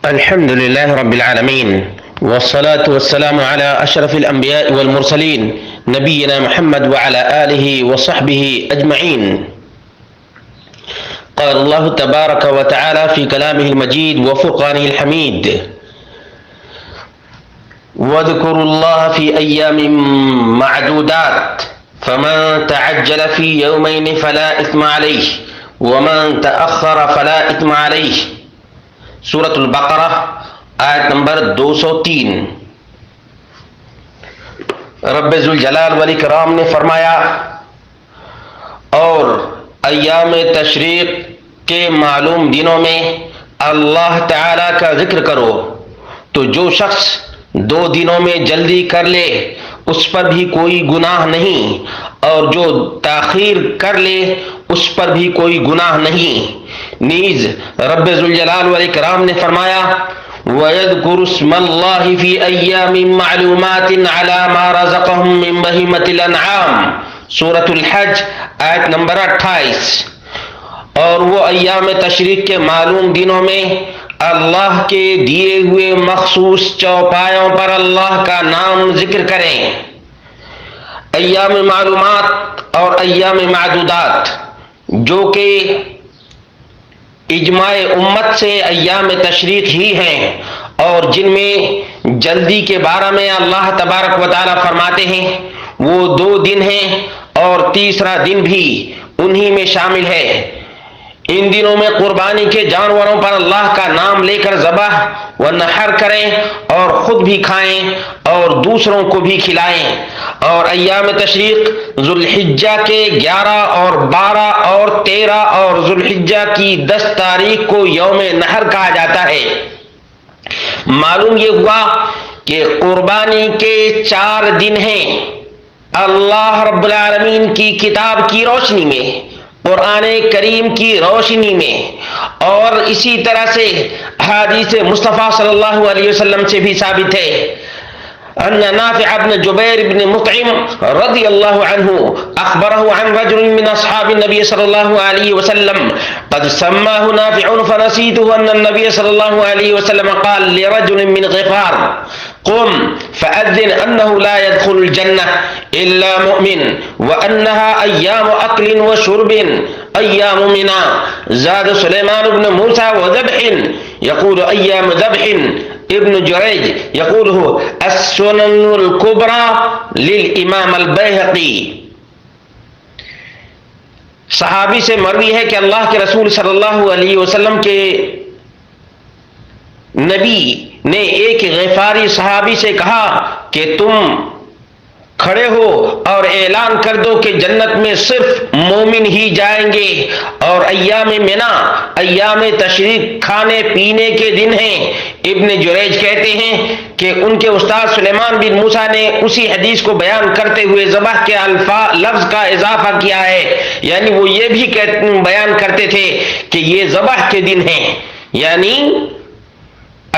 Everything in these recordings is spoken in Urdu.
الحمد لله رب العالمين والصلاة والسلام على أشرف الأنبياء والمرسلين نبينا محمد وعلى آله وصحبه أجمعين. قال الله تبارك وتعالى في كلامه المجيد وفرقانه الحميد: واذكروا الله في أيام معدودات فمن تعجل في يومين فلا إثم عليه ومن تأخر فلا إثم عليه. سورۃ البقرہ آیت نمبر 203. رب ذوالجلال والاکرام نے فرمایا، اور ایام تشریق کے معلوم دنوں میں اللہ تعالی کا ذکر کرو، تو جو شخص 2 دنوں میں جلدی کر لے اس پر بھی کوئی گناہ نہیں، اور جو تاخیر کر لے اس پر بھی کوئی گناہ نہیں. نیز رب ذوالجلال والاکرام نے فرمایا، وَيَذْكُرُ اسْمَ اللَّهِ فِي أَيَّامٍ مَّعْلُومَاتٍ عَلَى مَا رَزَقَهُم مِّن بَهِيمَةِ الْأَنْعَامِ. سورۃ الحج آیت نمبر 28. اور وہ ایام تشریق کے معلوم دنوں میں اللہ کے دیے ہوئے مخصوص چوپایوں پر اللہ کا نام ذکر کریں. ایام معلومات اور ایام معدودات، جو کہ اجماع امت سے ایام تشریق ہی ہیں، اور جن میں جلدی کے بارے میں اللہ تبارک و تعالی فرماتے ہیں وہ 2 دن ہیں، اور تیسرا دن بھی انہی میں شامل ہے. ان دنوں میں قربانی کے جانوروں پر اللہ کا نام لے کر ذبح و نحر کریں، اور خود بھی کھائیں اور دوسروں کو بھی کھلائیں. اور ایام تشریق ذوالحجہ کے 11 اور 12 اور 13 اور ذوالحجہ کی 10 تاریخ کو یوم نحر کہا جاتا ہے. معلوم یہ ہوا کہ قربانی کے 4 دن ہیں. اللہ رب العالمین کی کتاب کی روشنی میں، قرآن کریم کی روشنی میں، اور اسی طرح سے حدیث مصطفیٰ صلی اللہ علیہ وسلم سے بھی ثابت ہے ان نافع بن جبیر بن مطعم رضی اللہ عنہ اخبرہ عن رجل من اصحاب النبی صلی اللہ علیہ وسلم قد سماه نافع فنسيته ان النبي صلی اللہ علیہ وسلم قال لرجل من غفار قم فأذن أنه لا يدخل الجنة إلا مؤمن وأنها أيام أكل وشرب أيام منى. زاد سليمان بن موسى وذبح يقول أيام ذبح. ابن جریج يقوله السنن الكبرى للإمام البيهقي. صحابی سے مروی ہے کہ اللہ کے رسول صلی اللہ علیہ وسلم کے نبی نے ایک غفاری صحابی سے کہا کہ تم کھڑے ہو اور اعلان کر دو کہ جنت میں صرف مومن ہی جائیں گے، اور ایام منا ایام تشریق کھانے پینے کے دن ہیں. ابن جریج کہتے ہیں کہ ان کے استاد سلیمان بن موسیٰ نے اسی حدیث کو بیان کرتے ہوئے ذبح کے لفظ کا اضافہ کیا ہے، یعنی وہ یہ بھی بیان کرتے تھے کہ یہ ذبح کے دن ہیں، یعنی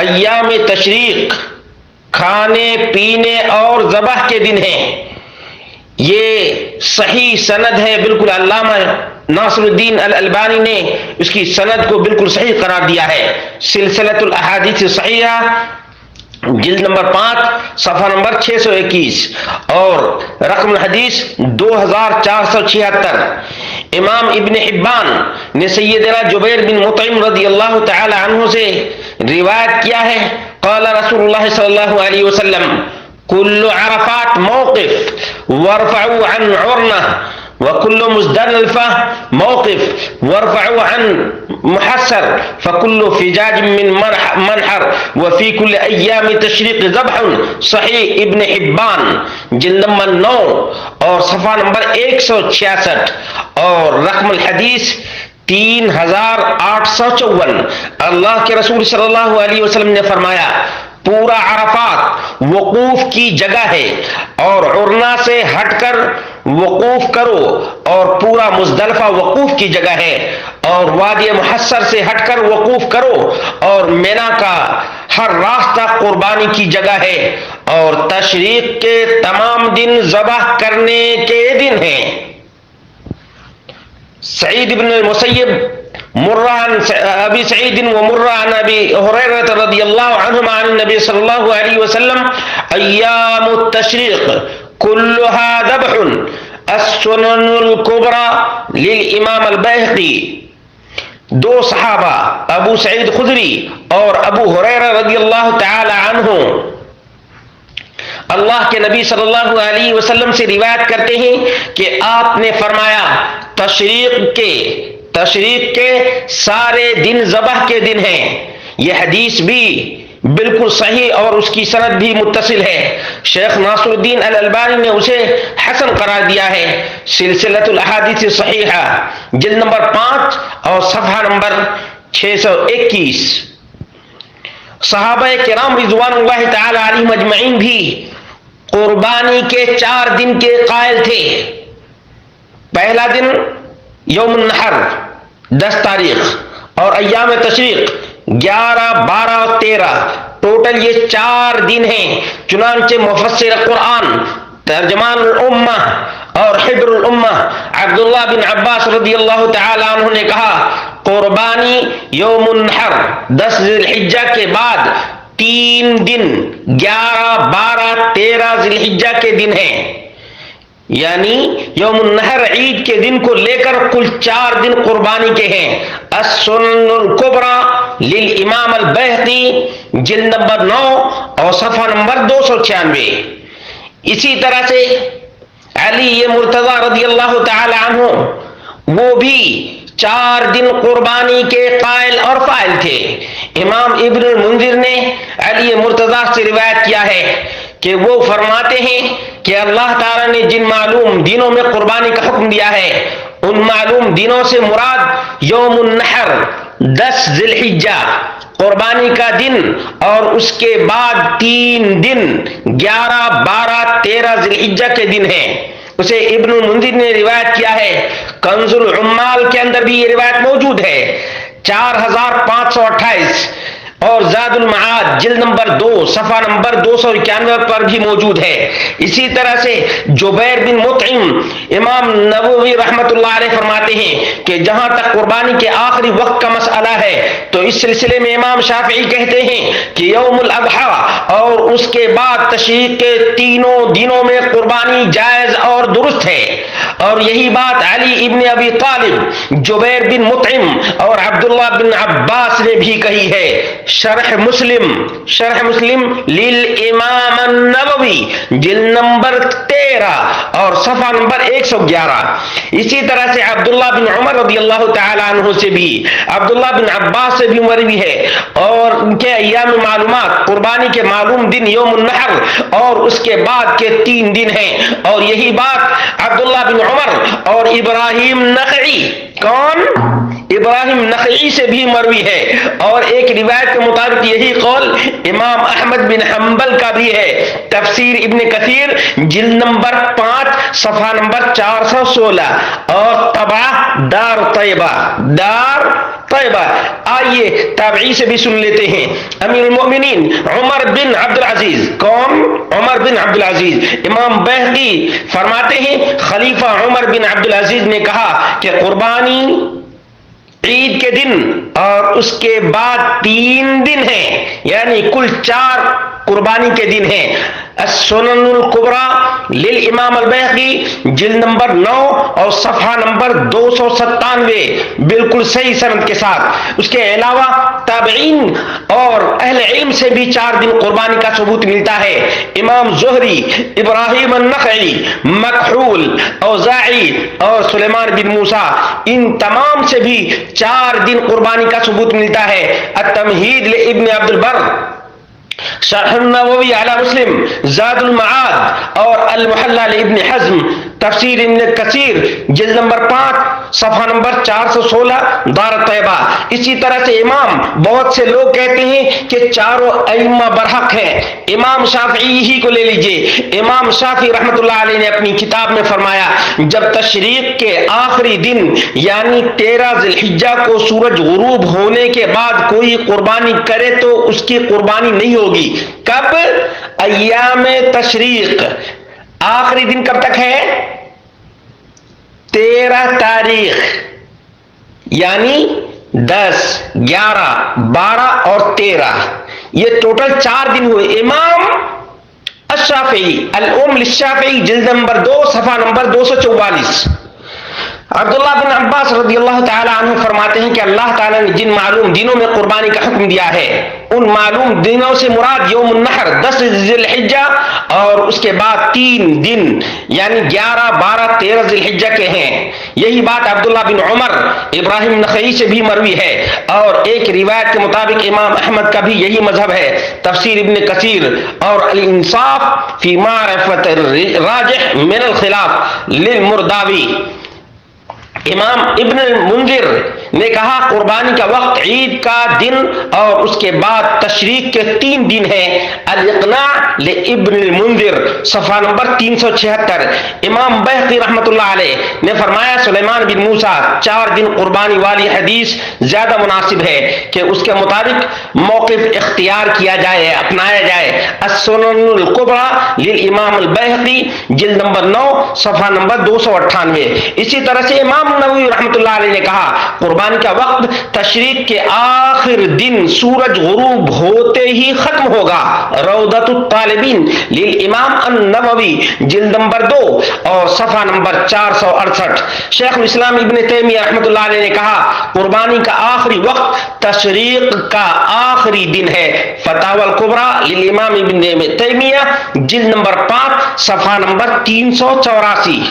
ایام تشریق کھانے پینے اور ذبح کے دن ہیں. یہ صحیح سند ہے، بالکل علامہ ناصر الدین الالبانی نے اس کی سند کو بالکل صحیح قرار دیا ہے. سلسلۃ الاحادیث صحیحہ جلد نمبر 5 صفحہ نمبر 621 اور رقم الحدیث 2476. امام ابن حبان نے سیدنا جبیر بن مطعم رضی اللہ تعالی عنہ سے روایت کیا ہے، قال رسول اللہ صلی اللہ علیہ وسلم کل عرفات موقف وارفعوا عن عرنہ وكل مزدلفة موقف وارفعوا عن محسر فكل فجاج من منحر وفي كل أيام تشريق ذبح. صحیح ابن حبان جلد نمبر 9 اور صفحہ نمبر 166 اور رقم الحدیث 3854. اللہ کے رسول صلی اللہ علیہ وسلم نے فرمایا، پورا عرفات وقوف کی جگہ ہے، اور عرنا سے ہٹ کر وقوف کرو، اور پورا مزدلفہ وقوف کی جگہ ہے، اور وادی محسر سے ہٹ کر وقوف کرو، اور مینا کا ہر راستہ قربانی کی جگہ ہے، اور تشریق کے تمام دن ذبح کرنے کے دن ہیں. سعید بن المسیب مرہ عن ابی سعید و مرہ عن ابی ہریرہ رضی اللہ عنہما عن النبی صلی اللہ علیہ وسلم ایام التشریق کلها ذبح السنن الکبری للامام البیہقی. دو صحابہ ابو سعید خدری اور ابو ہریرہ رضی اللہ تعالی عنہ اللہ کے نبی صلی اللہ علیہ وسلم سے روایت کرتے ہیں کہ آپ نے فرمایا تشریق کے سارے دن ذبح کے دن ہیں. یہ حدیث بھی بالکل صحیح اور اس کی سند بھی متصل ہے. شیخ ناصر الدین الالبانی نے اسے حسن قرار دیا ہے. سلسلۃ الاحادیث صحیحہ جلد نمبر 5 اور صفحہ نمبر 621. صحابہ کرام رضوان اللہ تعالی علیہم اجمعین بھی قربانی کے 4 دن کے قائل تھے. پہلا دن یوم النحر 10 تاریخ اور ایام تشریق 11، 12 اور 13، ٹوٹل یہ 4 دن ہیں. چنانچہ مفسر قرآن ترجمان الامہ اور حبر الامہ عبداللہ بن عباس رضی اللہ تعالی عنہ نے کہا قربانی یوم النحر 10 ذی الحجہ کے بعد 3 دن 11، 12، 13 ذی الحجہ کے دن ہیں. یعنی یوم النحر عید کے دن کو لے کر کل 4 دن قربانی کے ہیں. السنن الکبری للامام البیہقی جلد نمبر 9 اور صفحہ نمبر 296. اسی طرح سے علی مرتضی رضی اللہ تعالی عنہ وہ بھی 4 دن قربانی کے قائل اور فاعل تھے. امام ابن المنذر نے علی مرتضی سے روایت کیا ہے کہ وہ فرماتے ہیں کہ اللہ تعالیٰ نے جن معلوم دنوں میں قربانی کا حکم دیا ہے ان معلوم دنوں سے مراد یوم النحر 10 ذی الحجہ قربانی کا دن اور اس کے بعد 3 دن 11، 12، 13 ذی الحجہ کے دن ہیں. اسے ابن المنذر نے روایت کیا ہے. کنز العمال کے اندر بھی یہ روایت موجود ہے 4528 اور زاد المعاد جلد نمبر 2 صفحہ نمبر 291 پر بھی موجود ہے. اسی طرح سے جبیر بن مطعم امام نووی رحمۃ اللہ علیہ فرماتے ہیں کہ جہاں تک قربانی کے آخری وقت کا مسئلہ ہے تو اس سلسلے میں امام شافعی کہتے ہیں کہ یوم الاضحیٰ اور اس کے بعد تشریق کے 3 دنوں میں قربانی جائز اور درست ہے. اور یہی بات علی ابن ابی طالب، جبیر بن مطعم اور عبداللہ بن عباس نے بھی کہی ہے. شرح مسلم للامام النووی جلد نمبر 13 اور صفحہ نمبر 111. اسی طرح سے عبداللہ بن عمر رضی اللہ تعالی عنہ سے بھی، عبداللہ بن عباس سے بھی مروی ہے اور ان کے ایام معلومات قربانی کے معلوم دن یوم النحر اور اس کے بعد کے 3 دن ہیں. اور یہی بات عبداللہ بن عمر اور ابراہیم نخعی، کون؟ ابراہیم نخعی سے بھی مروی ہے. اور ایک روایت کے مطابق یہی قول امام احمد بن حنبل کا بھی ہے. تفسیر ابن کثیر جلد نمبر 5 صفحہ نمبر 416 اور طبعہ دار طیبہ. آئیے تابعی سے بھی سن لیتے ہیں. امیر المؤمنین عمر بن عبد العزیز، کون؟ عمر بن عبد العزیز. امام بیہقی فرماتے ہیں خلیفہ عمر بن عبد العزیز نے کہا کہ قربانی عید کے دن اور اس کے بعد 3 دن ہیں، یعنی کل 4 قربانی کے دن ہیں. السنن الکبری للامام البیہقی جلد نمبر 9 اور صفحہ نمبر 297 بالکل صحیح سند کے ساتھ. اس کے علاوہ تابعین اور اہل علم سے بھی 4 دن قربانی کا ثبوت ملتا ہے. امام زہری، ابراہیم النخعی، مکحول، اوزاعی اور سلیمان بن موسیٰ، ان تمام سے بھی 4 دن قربانی کا ثبوت ملتا ہے. التمہید لابن عبد البر، شرح النووی علی مسلم، زاد المعاد اور المحلہ لابن حزم، تفسیر ابن کثیر جلد نمبر 5 صفحہ نمبر 416 دار طیبہ. اسی طرح سے امام بہت سے لوگ کہتے ہیں کہ چاروں ائمہ برحق ہیں. امام شافعی ہی کو لے لیجئے. امام شافعی رحمۃ اللہ علیہ نے اپنی کتاب میں فرمایا جب تشریق کے آخری دن یعنی 13 ذی الحجہ کو سورج غروب ہونے کے بعد کوئی قربانی کرے تو اس کی قربانی نہیں ہوگی. کب؟ ایام تشریق. آخری دن کب تک ہے؟ 13 تاریخ، یعنی 10, 11, 12 اور 13، یہ ٹوٹل 4 دن ہوئے۔ امام الشافعی الام للشافعی جلد نمبر 2 صفحہ نمبر 244، عبداللہ بن عباس رضی اللہ تعالی عنہ فرماتے ہیں کہ اللہ تعالیٰ نے جن معلوم دنوں میں قربانی کا حکم دیا ہے، ان معلوم دنوں سے مراد یوم النحر 10 ذی الحجہ اور اس کے بعد 3 دن یعنی 11، 12، 13 ذی الحجہ کے ہیں۔ یہی بات عبداللہ بن عمر ابراہیم نخعی سے بھی مروی ہے، اور ایک روایت کے مطابق امام احمد کا بھی یہی مذہب ہے۔ تفسیر ابن کثیر اور الانصاف فی معرفت الراجح من الخلاف للمرداوی، امام ابن المنذر نے کہا قربانی کا وقت عید کا دن اور اس کے بعد تشریق کے 3 دن ہیں۔ الاقناع لابن المنذر صفحہ نمبر 376۔ امام بہقی رحمۃ اللہ علیہ نے فرمایا سلیمان بن موسیٰ 4 دن قربانی والی حدیث زیادہ مناسب ہے کہ اس کے مطابق موقف اختیار کیا جائے، اپنایا جائے۔ السنن الکبری للامام البہقی جلد نمبر 9 صفحہ نمبر 298۔ اسی طرح سے امام نووی رحمۃ اللہ علیہ نے کہا قربانی کا وقت تشریق کے آخر دن سورج غروب ہوتے ہی ختم ہوگا۔ روضۃ الطالبین للامام النووی جلد نمبر 2 اور صفحہ نمبر 468۔ شیخ الاسلام ابن تیمیہ رحمۃ اللہ علیہ نے کہا قربانی کا آخری وقت تشریق کا آخری دن ہے۔ فتاوی الکبری للامام ابن تیمیہ جلد نمبر 5 صفحہ نمبر 384۔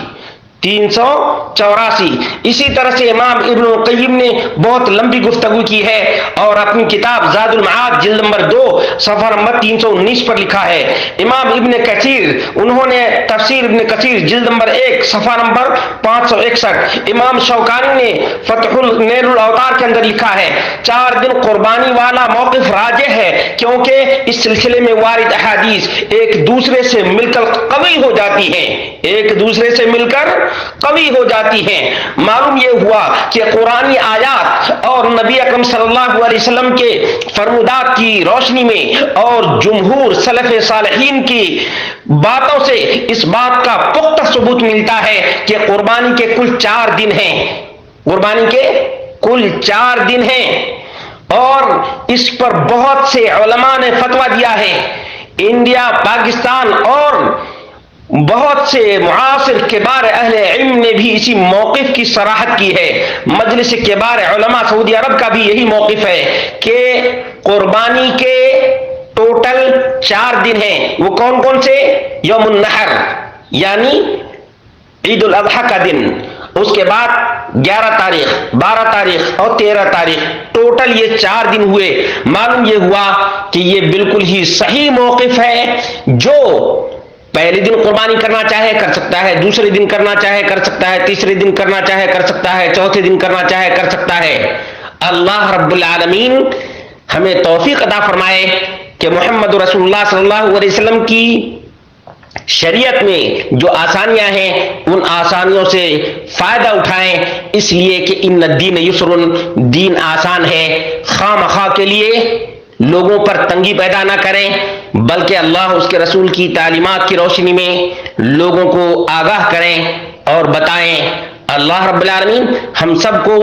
اسی طرح سے امام ابن القیم نے بہت لمبی گفتگو کی ہے اور اپنی کتاب زاد المعاد جلد نمبر 2 صفحہ نمبر 319 پر لکھا ہے۔ امام ابن کثیر انہوں نے تفسیر ابن کثیر جلد نمبر 1 صفحہ نمبر 561۔ امام شوکانی نے فتح نیل الاوطار کے اندر لکھا ہے 4 دن قربانی والا موقف راجح ہے کیونکہ اس سلسلے میں وارد احادیث ایک دوسرے سے مل کر قوی ہو جاتی ہیں، قوی ہو جاتی ہیں۔ معلوم یہ ہوا کہ قرآنی آیات اور نبی اکرم صلی اللہ علیہ وسلم کے فرمودات کی روشنی میں اور جمہور سلف صالحین کی باتوں سے اس بات کا پختہ ثبوت ملتا ہے کہ قربانی کے کل 4 دن ہیں، قربانی کے کل 4 دن ہیں، اور اس پر بہت سے علماء نے فتویٰ دیا ہے۔ انڈیا، پاکستان اور بہت سے معاصر کبار اہل علم نے بھی اسی موقف کی صراحت کی ہے۔ مجلس کبار علماء سعودی عرب کا بھی یہی موقف ہے کہ قربانی کے ٹوٹل 4 دن ہیں۔ وہ کون کون سے؟ یوم النحر یعنی عید الاضحیٰ کا دن، اس کے بعد 11 تاریخ، 12 تاریخ اور 13 تاریخ، ٹوٹل یہ 4 دن ہوئے۔ معلوم یہ ہوا کہ یہ بالکل ہی صحیح موقف ہے، جو پہلے دن قربانی کرنا چاہے کر سکتا ہے، دوسرے دن کرنا چاہے کر سکتا ہے، تیسرے دن کرنا چاہے کر سکتا ہے، چوتھے دن کرنا چاہے کر سکتا ہے۔ اللہ رب العالمین ہمیں توفیق عطا فرمائے کہ محمد رسول اللہ صلی اللہ علیہ وسلم کی شریعت میں جو آسانیاں ہیں ان آسانیوں سے فائدہ اٹھائیں، اس لیے کہ ان الدین یسر، دین آسان ہے۔ خواہ مخواہ کے لیے لوگوں پر تنگی پیدا نہ کریں، بلکہ اللہ اس کے رسول کی تعلیمات کی روشنی میں لوگوں کو آگاہ کریں اور بتائیں۔ اللہ رب العالمین ہم سب کو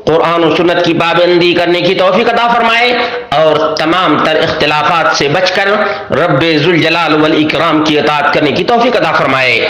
قرآن و سنت کی پابندی کرنے کی توفیق عطا فرمائے اور تمام تر اختلافات سے بچ کر رب ذوالجلال والاکرام کی اطاعت کرنے کی توفیق عطا فرمائے۔